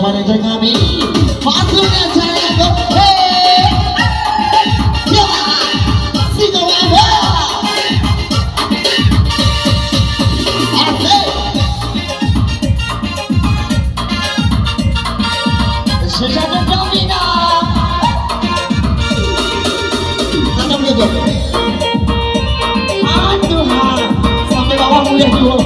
bersama dengan kami. Masuknya caranya ke Singo Abah. Asik. Sejajar Domina. Tanam juga. Aduh, sampai bawah mulai dulu.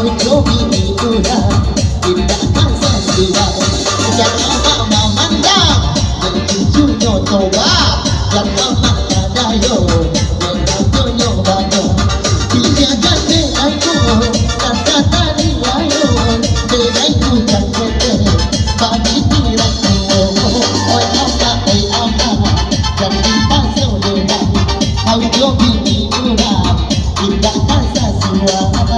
kau jogi itulah tindakan sesuai. Jangan mau mandang mencucunya coba, jangan mana dayo menantunya baca. Dia jadi aku kata tadi ayo bedai bukan kete bagi diriku. Oi apa jadi pasal dia kau jogi itulah tindakan sesuai.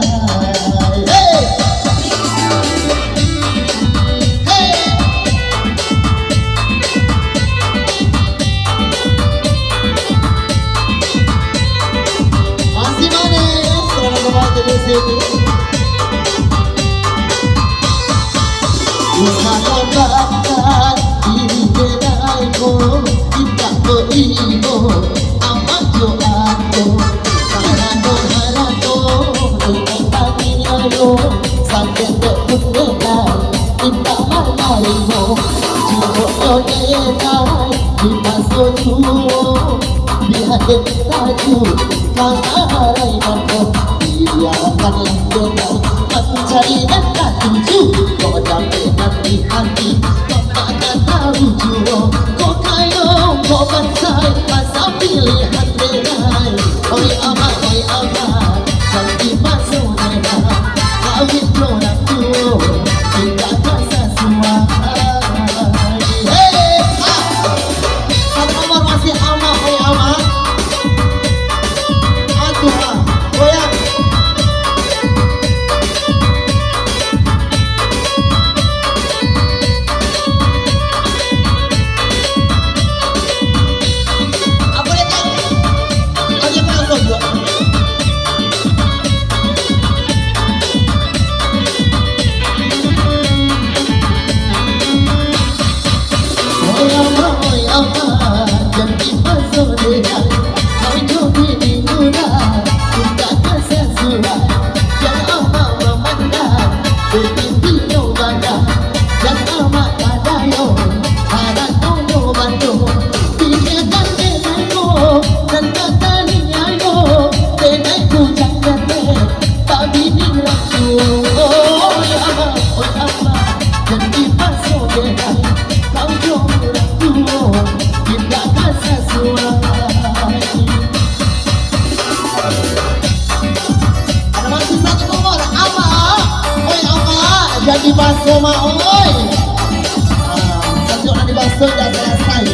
Usah lombakan diri bedaiku, tidak beribu amat doaku. Harado dengan kami ayo sampai tekun bedai tidak malaimu. Jika oyetai di pasal tuo biar taju karena harai mantot. Biarkanlah bedai mencari dan tak tuju. Kau damai nanti hati kau takkan tahu jua. Kau kayo kau bansai masa pilihan bedai. Oi ama janji masuk bedai kawin orang tua tidak rasa sesuai. Hey satu nomor masih ama. Oi ama aduh goyang. Janji pasal bedai kau jogi itulah tindakan sesuai. Jangan mau memandang bertinggi badan, jangan mata dayo harap tunggu bantu. Pikirkan bedaiku dan kata ni ayo bedaiku jangan tak bini laku. Oi apa janji pasal bedai kau jogi itulah tindakan sesuai. Ada masih satu nomor ama. Oi ama jadi baso ma oi. Satu orang di baso dah selesai.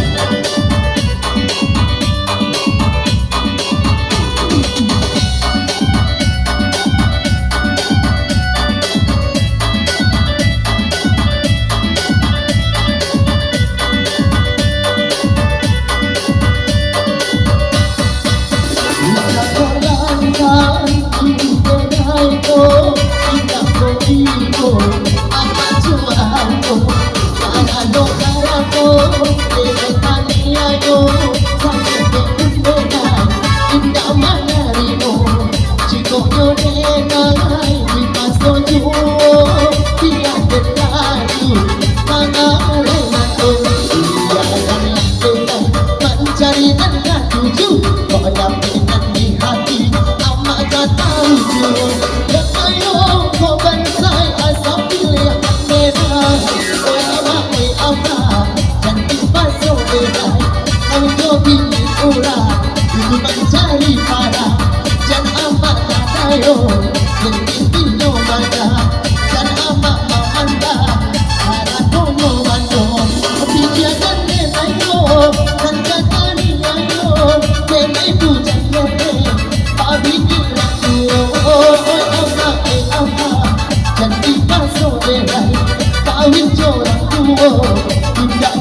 Mencari dan tak tuju, kau dapat nanti hati amat tak tahu jua. Ayo kau bansai asal pilihan bedai. Oi apa cantik pasal bedai kau jogi itulah untuk mencari pada. Jangan amat tak tayo mengintinya baca. Jangan amat memandang harap tunggu bantu. Pikirkan bedaiku dan kata ni ayo bedai pujan kete abini laku. Oi apa janji pasal bedai kawin orang tua tidak